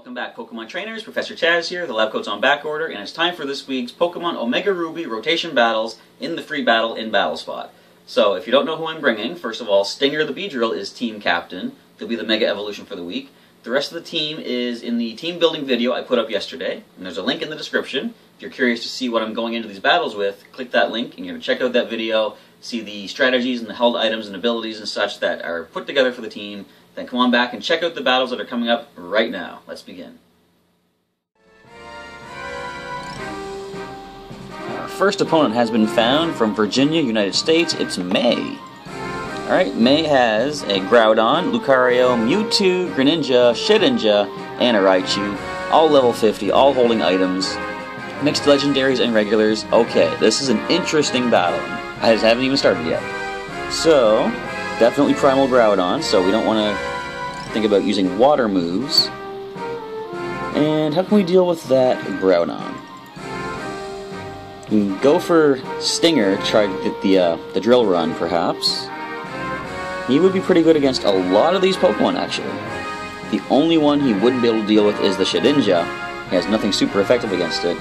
Welcome back, Pokemon trainers. Professor Chaz here. The lab coat's on back order, and it's time for this week's Pokemon Omega Ruby rotation battles in the free battle in Battle Spot. So, if you don't know who I'm bringing, first of all, Stinger the Beedrill is team captain. He'll be the Mega Evolution for the week. The rest of the team is in the team building video I put up yesterday, and there's a link in the description. If you're curious to see what I'm going into these battles with, click that link, and you're going to check out that video, see the strategies and the held items and abilities and such that are put together for the team. Then come on back and check out the battles that are coming up right now. Let's begin. Our first opponent has been found from Virginia, United States. It's May. Alright, May has a Groudon, Lucario, Mewtwo, Greninja, Shedinja, and a Raichu. All level 50, all holding items. Mixed legendaries and regulars. Okay, this is an interesting battle. I just haven't even started yet. So, definitely Primal Groudon, so we don't want to think about using water moves. And how can we deal with that Groudon? We can go for Stinger, try to get the drill run, perhaps. He would be pretty good against a lot of these Pokemon, actually. The only one he wouldn't be able to deal with is the Shedinja. He has nothing super effective against it.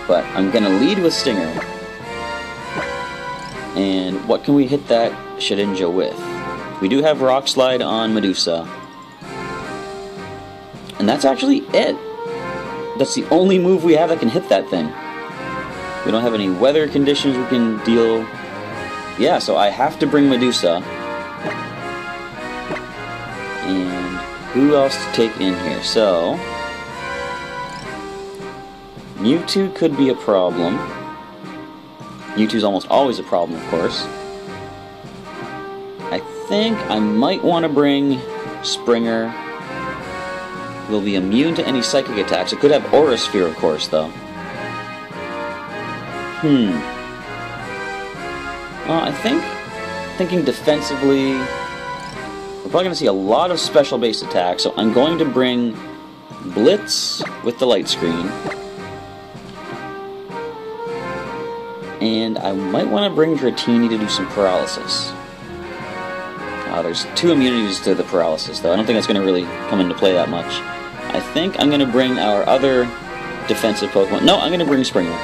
But I'm going to lead with Stinger. And what can we hit that Shedinja with? We do have Rock Slide on Medusa. And that's actually it. That's the only move we have that can hit that thing. We don't have any weather conditions we can deal. Yeah, so I have to bring Medusa. And who else to take in here? So Mewtwo could be a problem. Mewtwo's almost always a problem, of course. I think I might want to bring Springer. Will be immune to any psychic attacks. It could have Aura Sphere, of course, though. I think, thinking defensively, we're probably going to see a lot of special base attacks, so I'm going to bring Blitz with the light screen. And I might want to bring Dratini to do some paralysis. There's 2 immunities to the paralysis, though. I don't think that's going to really come into play that much. I think I'm going to bring our other defensive Pokemon. No, I'm going to bring Springer.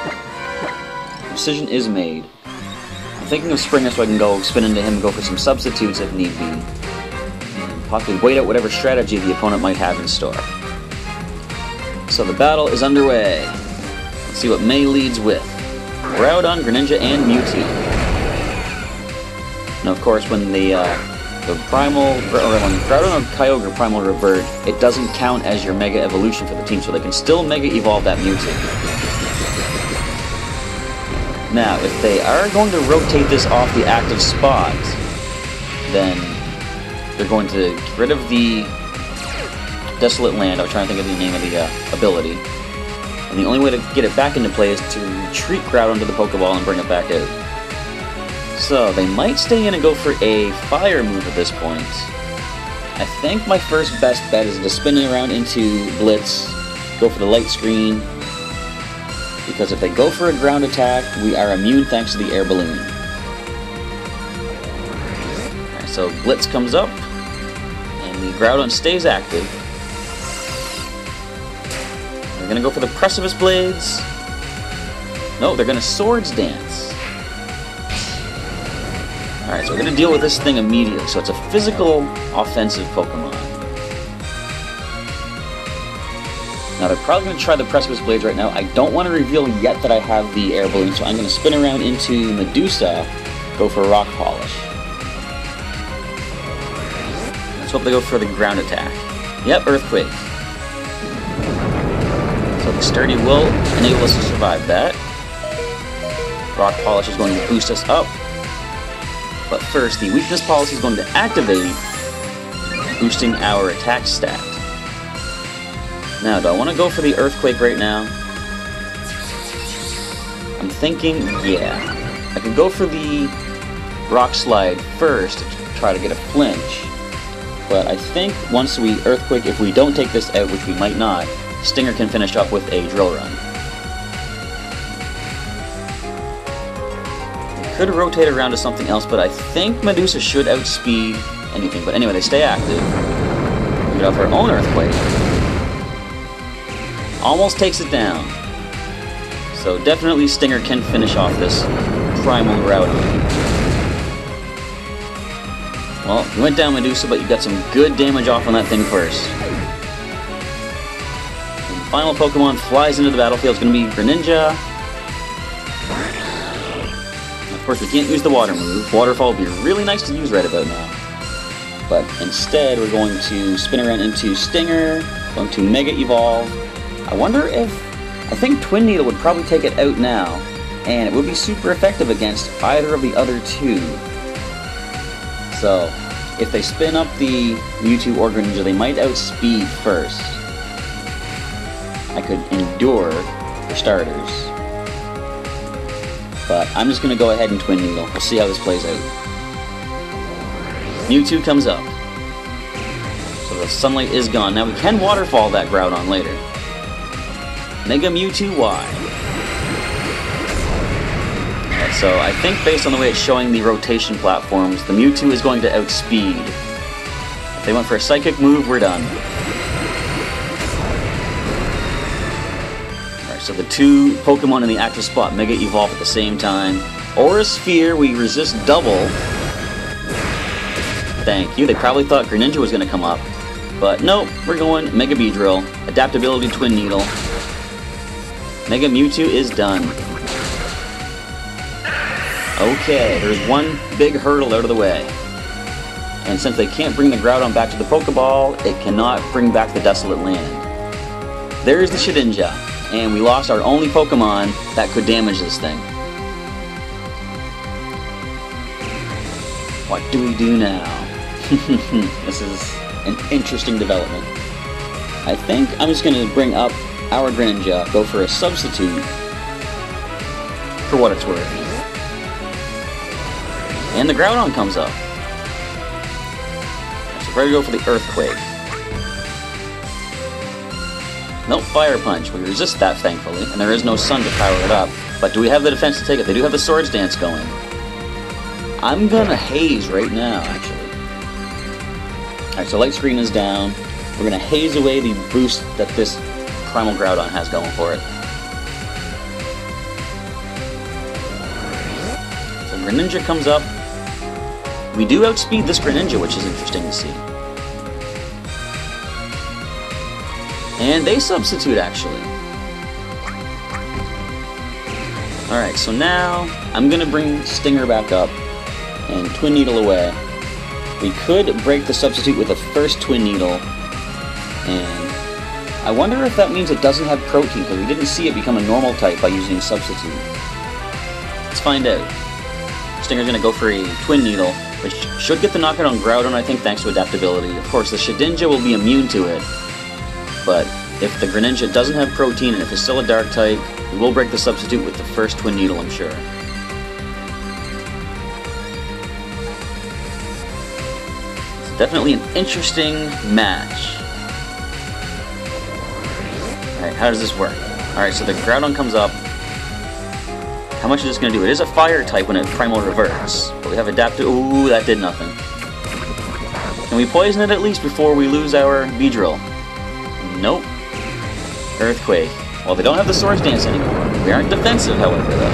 Decision is made. I'm thinking of Springer so I can go spin into him and go for some substitutes if need be. And possibly wait out whatever strategy the opponent might have in store. So the battle is underway. Let's see what May leads with. Groudon, Greninja, and Mewtwo. Now, of course, when the Primal, or when Groudon or Kyogre Primal Revert, it doesn't count as your Mega Evolution for the team, so they can still Mega Evolve that Mewtwo. Now, if they are going to rotate this off the active spot, then they're going to get rid of the Desolate Land. I was trying to think of the name of the ability. And the only way to get it back into play is to retreat Groudon to the Pokeball and bring it back out. So, they might stay in and go for a fire move at this point. I think my first best bet is to spin it around into Blitz, go for the light screen, because if they go for a ground attack, we are immune thanks to the air balloon. Alright, so Blitz comes up, and the Groudon stays active. They're going to go for the Precipice Blades. No, they're going to Swords Dance. Alright, so we're going to deal with this thing immediately. So it's a physical, offensive Pokemon. Now they're probably going to try the Precipice Blades right now. I don't want to reveal yet that I have the Air Balloon, so I'm going to spin around into Medusa, go for Rock Polish. Let's hope they go for the ground attack. Yep, Earthquake. So the Sturdy will enable us to survive that. Rock Polish is going to boost us up. But first, the Weakness Policy is going to activate, boosting our attack stat. Now, do I want to go for the Earthquake right now? I'm thinking, yeah. I could go for the Rock Slide first to try to get a flinch. But I think once we Earthquake, if we don't take this out, which we might not, Stinger can finish up with a Drill Run. Could rotate around to something else, but I think Medusa should outspeed anything. But anyway, they stay active. We get off our own Earthquake. almost takes it down. So definitely Stinger can finish off this primal Groudon. Well, you went down Medusa, but you got some good damage off on that thing first. And the final Pokemon flies into the battlefield. It's going to be Greninja. Of course, we can't use the water move. Waterfall would be really nice to use right about now. But instead, we're going to spin around into Stinger, going to Mega Evolve. I wonder if... I think Twin Needle would probably take it out now, and it would be super effective against either of the other two. So, if they spin up the Mewtwo or Greninja, they might outspeed first. I could endure, for starters. But I'm just going to go ahead and Twin Needle. We'll see how this plays out. Mewtwo comes up. So the sunlight is gone. Now we can waterfall that Groudon later. Mega Mewtwo Y. Right, so I think based on the way it's showing the rotation platforms, the Mewtwo is going to outspeed. If they went for a Psychic move, we're done. So the two Pokemon in the active spot Mega Evolve at the same time. Aura Sphere, we resist double. Thank you. They probably thought Greninja was going to come up. But nope, we're going Mega Beedrill. Adaptability Twin Needle. Mega Mewtwo is done. Okay, there's one big hurdle out of the way. And since they can't bring the Groudon back to the Pokeball, it cannot bring back the Desolate Land. There's the Shedinja. And we lost our only Pokemon that could damage this thing. What do we do now? This is an interesting development. I think I'm just going to bring up our Greninja, go for a substitute, for what it's worth. And the Groudon comes up. So we're ready to go for the Earthquake. Nope, Fire Punch. We resist that, thankfully, and there is no sun to power it up. But do we have the defense to take it? They do have the Swords Dance going. I'm gonna Haze right now, actually. Alright, so Light Screen is down. We're gonna Haze away the boost that this Primal Groudon has going for it. So Greninja comes up. We do outspeed this Greninja, which is interesting to see. And they substitute, actually. Alright, so now I'm going to bring Stinger back up and Twin Needle away. We could break the substitute with a first Twin Needle. And I wonder if that means it doesn't have protein, because we didn't see it become a normal type by using substitute. Let's find out. Stinger's going to go for a Twin Needle, which should get the knockout on Groudon, I think, thanks to adaptability. Of course, the Shedinja will be immune to it. But if the Greninja doesn't have protein and if it's still a dark type, we will break the substitute with the first Twin Needle, I'm sure. It's definitely an interesting match. Alright, how does this work? Alright, so the Groudon comes up. How much is this going to do? It is a fire type when it Primal reverts. But we have adapted. Ooh, that did nothing. Can we poison it at least before we lose our Beedrill? Nope. Earthquake. Well, they don't have the Swords Dance anymore. We aren't defensive, however, though.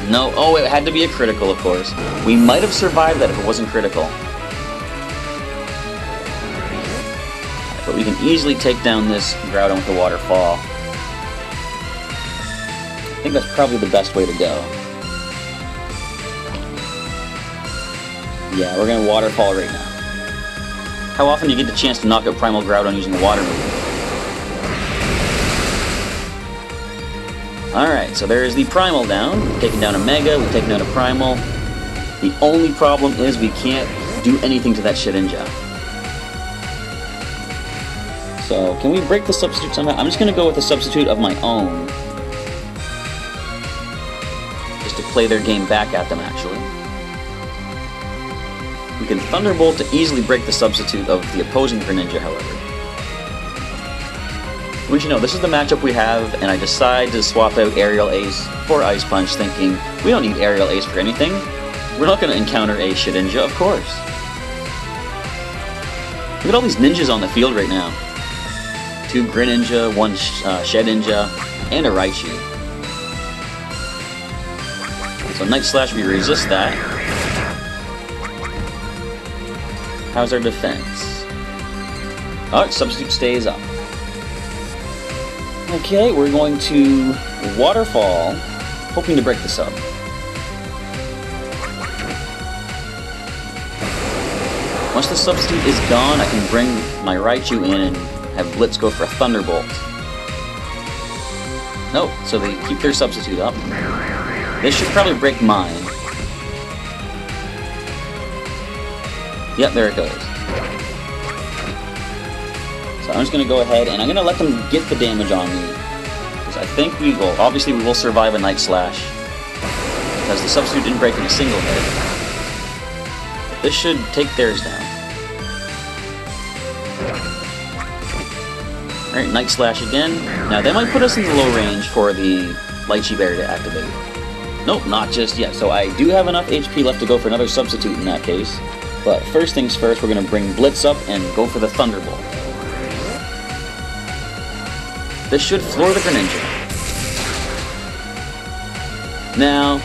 No. Oh, it had to be a critical, of course. We might have survived that if it wasn't critical. But we can easily take down this Groudon with the Waterfall. I think that's probably the best way to go. Yeah, we're going to Waterfall right now. How often do you get the chance to knock out Primal Groudon using a water move? Alright, so there is the Primal down. We've taken down a Mega, we've taken down a Primal. The only problem is we can't do anything to that Shedinja. So, can we break the substitute somehow? I'm just going to go with a substitute of my own. Just to play their game back at them, actually. We can Thunderbolt to easily break the substitute of the opposing Greninja, however. Which, you know, this is the matchup we have, and I decide to swap out Aerial Ace for Ice Punch, thinking, we don't need Aerial Ace for anything. We're not going to encounter a Shedinja, of course. Look at all these ninjas on the field right now. 2 Greninja, 1 Shedinja, and a Raichu. So Night Slash, we resist that. How's our defense? Oh, Substitute stays up. Okay, we're going to Waterfall, hoping to break the sub. Once the substitute is gone, I can bring my Raichu in and have Blitz go for a Thunderbolt. Nope, so they keep their substitute up. This should probably break mine. Yep, there it goes. So I'm just going to go ahead and I'm going to let them get the damage on me. Because I think we will, obviously we will survive a Night Slash. Because the substitute didn't break in a single hit. But this should take theirs down. Alright, Night Slash again. Now they might put us in the low range for the Lychee Berry to activate. Nope, not just yet. So I do have enough HP left to go for another substitute in that case. But first things first, we're going to bring Blitz up and go for the Thunderbolt. This should floor the Greninja. Now,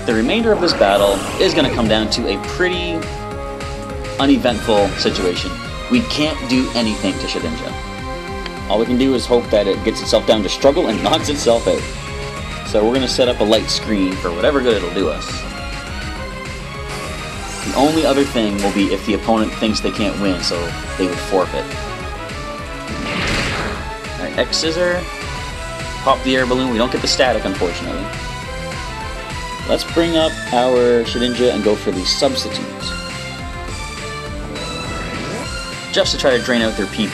the remainder of this battle is going to come down to a pretty uneventful situation. We can't do anything to Shedinja. All we can do is hope that it gets itself down to struggle and knocks itself out. So we're going to set up a light screen for whatever good it'll do us. The only other thing will be if the opponent thinks they can't win, so they would forfeit. Alright, X-Scissor. Pop the air balloon. We don't get the static, unfortunately. Let's bring up our Shedinja and go for the substitute. Just to try to drain out their PP.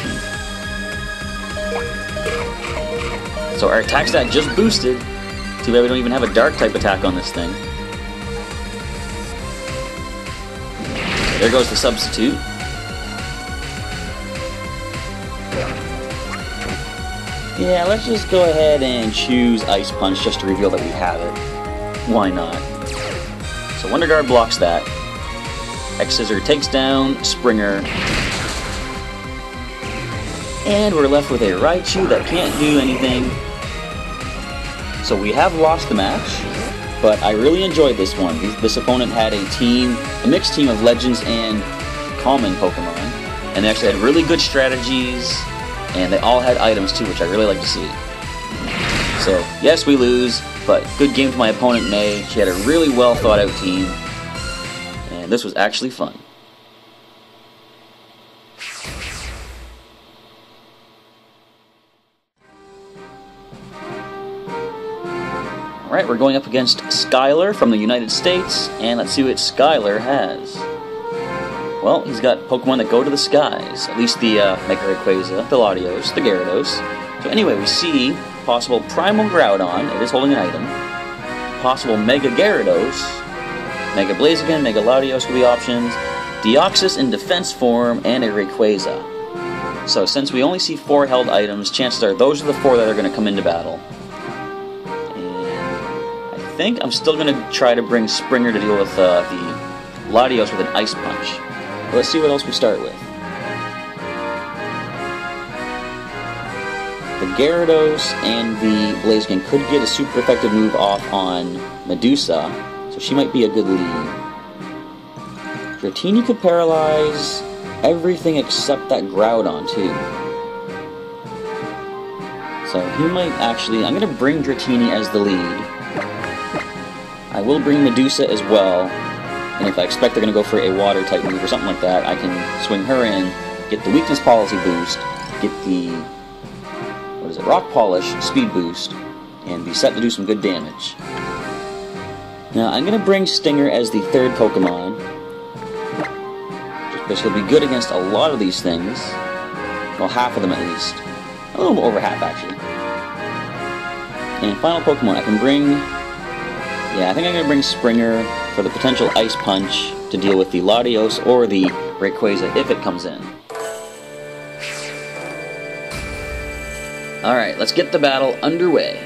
So our attack stat just boosted. Too bad we don't even have a dark type attack on this thing. There goes the substitute. Yeah, let's just go ahead and choose Ice Punch just to reveal that we have it. Why not? So Wonder Guard blocks that. X-Scissor takes down Springer. And we're left with a Raichu that can't do anything. So we have lost the match, but I really enjoyed this one. This opponent had a mixed team of Legends and Common Pokemon, and they actually had really good strategies, and they all had items too, which I really like to see. So yes, we lose, but good game to my opponent May. She had a really well thought out team, and this was actually fun. Alright, we're going up against Skylar from the United States, and let's see what Skylar has. Well, he's got Pokemon that go to the skies, at least the Mega Rayquaza, the Latios, the Gyarados. So anyway, we see possible Primal Groudon, it is holding an item, possible Mega Gyarados, Mega Blaziken, Mega Latios will be options, Deoxys in defense form, and a Rayquaza. So since we only see 4 held items, chances are those are the 4 that are going to come into battle. I think I'm still going to try to bring Springer to deal with the Latios with an Ice Punch. But let's see what else we start with. The Gyarados and the Blaziken could get a super effective move off on Medusa, so she might be a good lead. Dratini could paralyze everything except that Groudon too. So he might actually... I'm going to bring Dratini as the lead. I will bring Medusa as well, and if I expect they're going to go for a water-type move or something like that, I can swing her in, get the Weakness Policy boost, get the, Rock Polish speed boost, and be set to do some good damage. Now, I'm going to bring Stinger as the 3rd Pokemon, just because he'll be good against a lot of these things. Well, half of them at least. A little over half, actually. And final Pokemon, I can bring... Yeah, I think I'm going to bring Springer for the potential Ice Punch to deal with the Latios or the Rayquaza if it comes in. Alright, let's get the battle underway.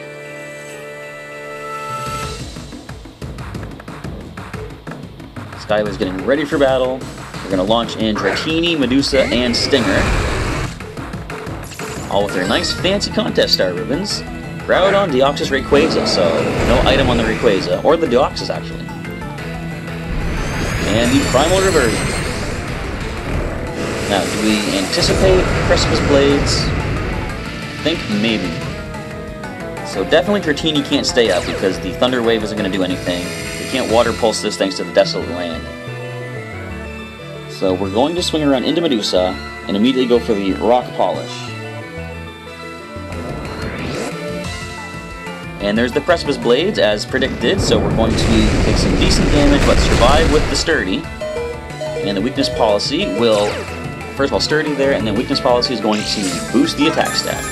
Skylar's getting ready for battle. We're going to launch in Dratini, Medusa, and Stinger. all with their nice fancy contest star ribbons. Groudon, Deoxys, Rayquaza, so no item on the Rayquaza, or the Deoxys actually. And the Primal Reversion. Now, do we anticipate Precipice Blades? I think maybe. So definitely Dratini can't stay up because the Thunder Wave isn't going to do anything. We can't Water Pulse this thanks to the Desolate Land. So we're going to swing around into Medusa and immediately go for the Rock Polish. And there's the Precipice Blades, as predicted, so we're going to take some decent damage, but survive with the Sturdy. And the Weakness Policy will, first of all, Sturdy there, and then Weakness Policy is going to boost the attack stat.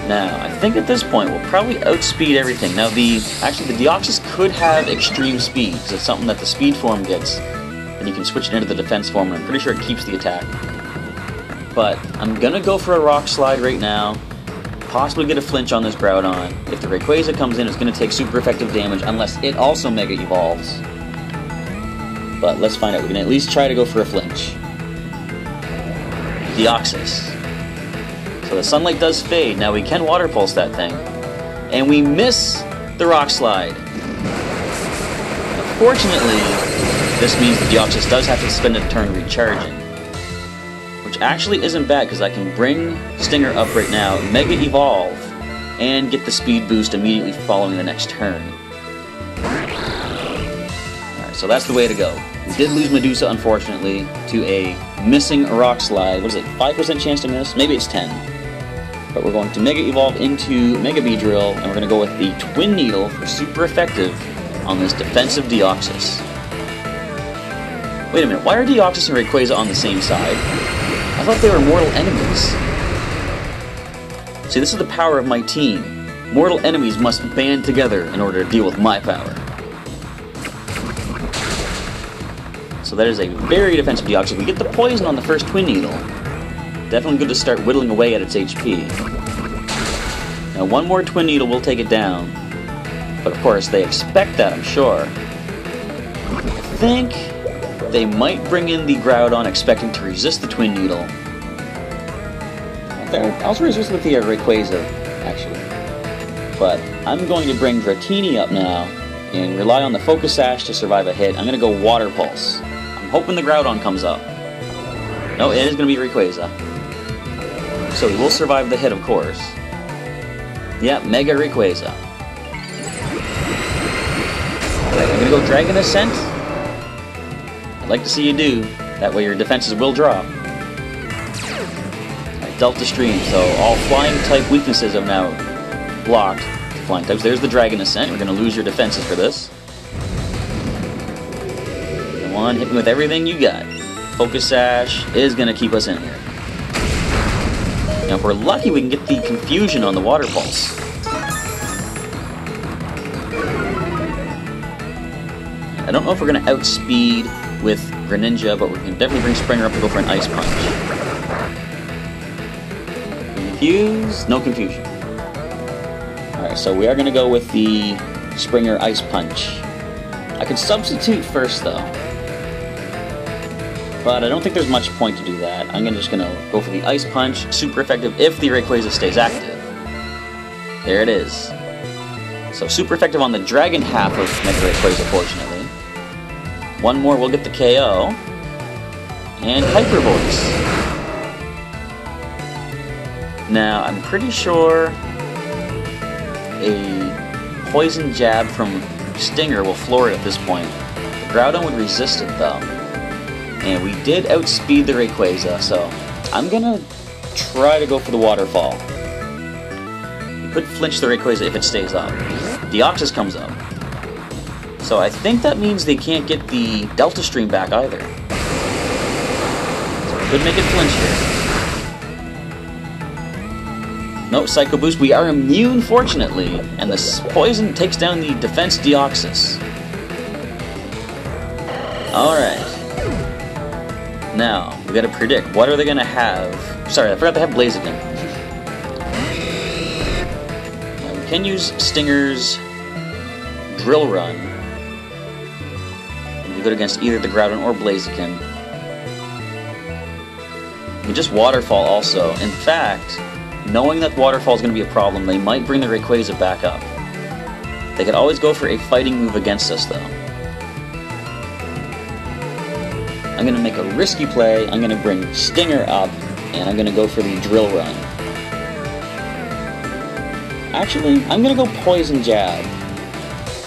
Now, I think at this point, we'll probably outspeed everything. Now, actually, the Deoxys could have extreme speed, because it's something that the speed form gets, and you can switch it into the defense form, and I'm pretty sure it keeps the attack. But I'm gonna go for a Rock Slide right now. Possibly get a flinch on this Groudon. If the Rayquaza comes in, it's going to take super effective damage unless it also Mega Evolves. But let's find out. We can at least try to go for a flinch. Deoxys. So the Sunlight does fade. Now we can Water Pulse that thing. And we miss the Rock Slide. Unfortunately, this means the Deoxys does have to spend a turn recharging. Which actually isn't bad, because I can bring Stinger up right now, Mega Evolve, and get the speed boost immediately following the next turn. Alright, so that's the way to go. We did lose Medusa, unfortunately, to a missing Rock Slide. What is it, 5% chance to miss? Maybe it's 10. But we're going to Mega Evolve into Mega Beedrill, and we're going to go with the Twin Needle for super effective on this defensive Deoxys. Wait a minute, why are Deoxys and Rayquaza on the same side? I thought they were mortal enemies. See, this is the power of my team. Mortal enemies must band together in order to deal with my power. So that is a very defensive Deoxys. We get the poison on the first Twin Needle. Definitely good to start whittling away at its HP. Now one more Twin Needle will take it down. But of course, they expect that, I'm sure. I think they might bring in the Groudon expecting to resist the Twin Needle. I also resist with the Rayquaza, actually. But I'm going to bring Dratini up now and rely on the Focus Sash to survive a hit. I'm going to go Water Pulse. I'm hoping the Groudon comes up. No, it is going to be Rayquaza. So he will survive the hit, of course. Yeah, Mega Rayquaza. I'm going to go Dragon Ascent. I'd like to see you do. That way your defenses will drop. Right, Delta Stream, so all flying type weaknesses are now blocked. Flying types. There's the Dragon Ascent. We're going to lose your defenses for this. Come on, hit me with everything you got. Focus Sash is going to keep us in here. Now if we're lucky, we can get the Confusion on the Water Pulse. I don't know if we're going to outspeed with Greninja, but we can definitely bring Springer up to go for an Ice Punch. Confuse? No confusion. Alright, so we are going to go with the Springer Ice Punch. I could substitute first, though. But I don't think there's much point to do that. I'm just going to go for the Ice Punch. Super effective if the Rayquaza stays active. There it is. So super effective on the Dragon half of Mega Rayquaza, fortunately. One more, we'll get the KO. And Hyper Voice. Now, I'm pretty sure a Poison Jab from Stinger will floor it at this point. The Groudon would resist it, though. And we did outspeed the Rayquaza, so I'm gonna try to go for the Waterfall. We could flinch the Rayquaza if it stays up. Deoxys comes up. So I think that means they can't get the Delta Stream back either. So we could make it flinch here. No, Psycho Boost. We are immune, fortunately, and the poison takes down the defense Deoxys. Alright. Now, we gotta predict. What are they gonna have? Sorry, I forgot they have Blaziken. Now, we can use Stinger's Drill Run. And be good against either the Groudon or Blaziken. You can just Waterfall also. In fact, knowing that Waterfall is going to be a problem, they might bring the Rayquaza back up. They could always go for a fighting move against us, though. I'm going to make a risky play. I'm going to bring Stinger up, and I'm going to go for the Drill Run. Actually, I'm going to go Poison Jab.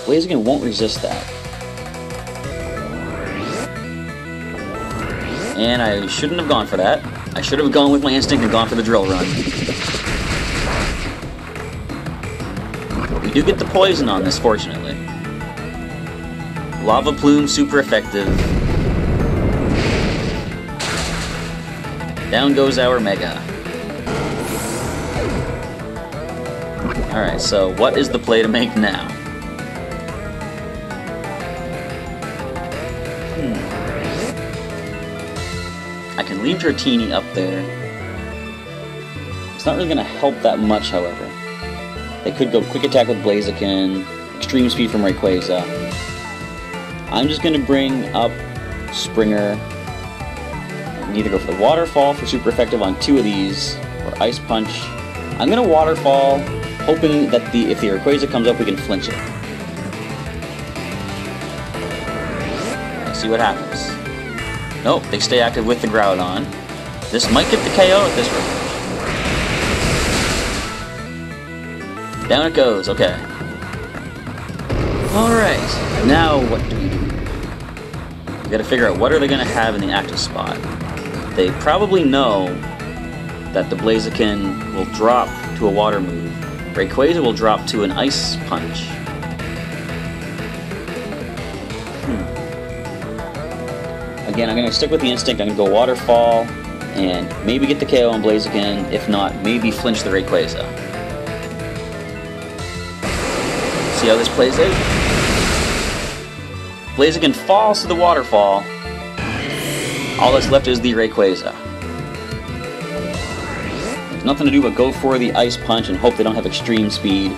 Blaziken won't resist that. And I shouldn't have gone for that. I should have gone with my instinct and gone for the Drill Run. But we do get the Poison on this, fortunately. Lava Plume, super effective. Down goes our Mega. Alright, so what is the play to make now? I can leave Dratini up there. It's not really going to help that much, however. They could go Quick Attack with Blaziken, Extreme Speed from Rayquaza. I'm just going to bring up Springer. I can either go for the Waterfall for super effective on 2 of these, or Ice Punch. I'm going to Waterfall, hoping that if the Rayquaza comes up, we can flinch it. Let's see what happens. Nope, they stay active with the Groudon. This might get the KO at this rate. Down it goes, okay. Alright, now what do we do? We gotta figure out what are they gonna have in the active spot. They probably know that the Blaziken will drop to a water move. Rayquaza will drop to an Ice Punch. Again, I'm going to stick with the instinct. I'm going to go Waterfall and maybe get the KO on Blaziken. If not, maybe flinch the Rayquaza. See how this plays out? Blaziken falls to the Waterfall. All that's left is the Rayquaza. There's nothing to do but go for the Ice Punch and hope they don't have extreme speed.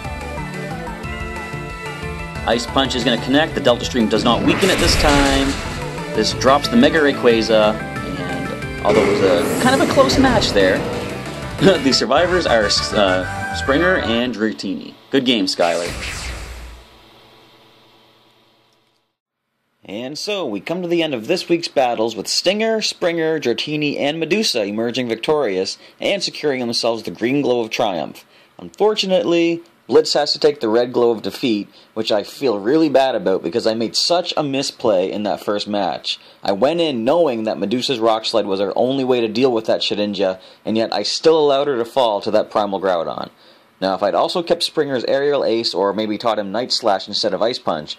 Ice Punch is going to connect. The Delta Stream does not weaken it this time. This drops the Mega Rayquaza, and although it was a kind of a close match there, the survivors are Springer and Dratini. Good game, Skyler. And so, we come to the end of this week's battles with Stinger, Springer, Dratini, and Medusa emerging victorious and securing themselves the green glow of triumph. Unfortunately, Blitz has to take the red glow of defeat, which I feel really bad about because I made such a misplay in that first match. I went in knowing that Medusa's Rock Slide was our only way to deal with that Greninja, and yet I still allowed her to fall to that Primal Groudon. Now, if I'd also kept Springer's Aerial Ace, or maybe taught him Night Slash instead of Ice Punch,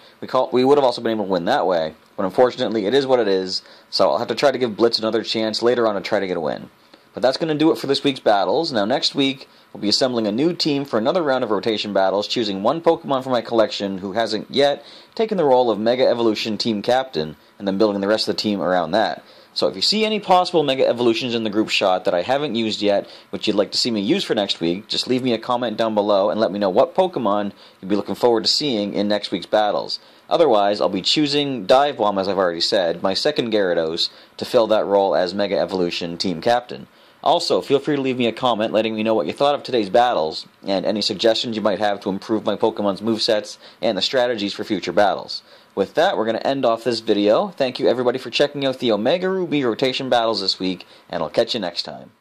we would have also been able to win that way. But unfortunately, it is what it is, so I'll have to try to give Blitz another chance later on to try to get a win. But that's going to do it for this week's battles. Now, next week, we'll be assembling a new team for another round of rotation battles, choosing one Pokemon from my collection who hasn't yet taken the role of Mega Evolution Team Captain, and then building the rest of the team around that. So if you see any possible Mega Evolutions in the group shot that I haven't used yet, which you'd like to see me use for next week, just leave me a comment down below and let me know what Pokemon you'd be looking forward to seeing in next week's battles. Otherwise, I'll be choosing Dive Bomb, as I've already said, my second Gyarados, to fill that role as Mega Evolution Team Captain. Also, feel free to leave me a comment letting me know what you thought of today's battles, and any suggestions you might have to improve my Pokemon's movesets and the strategies for future battles. With that, we're going to end off this video. Thank you everybody for checking out the Omega Ruby rotation battles this week, and I'll catch you next time.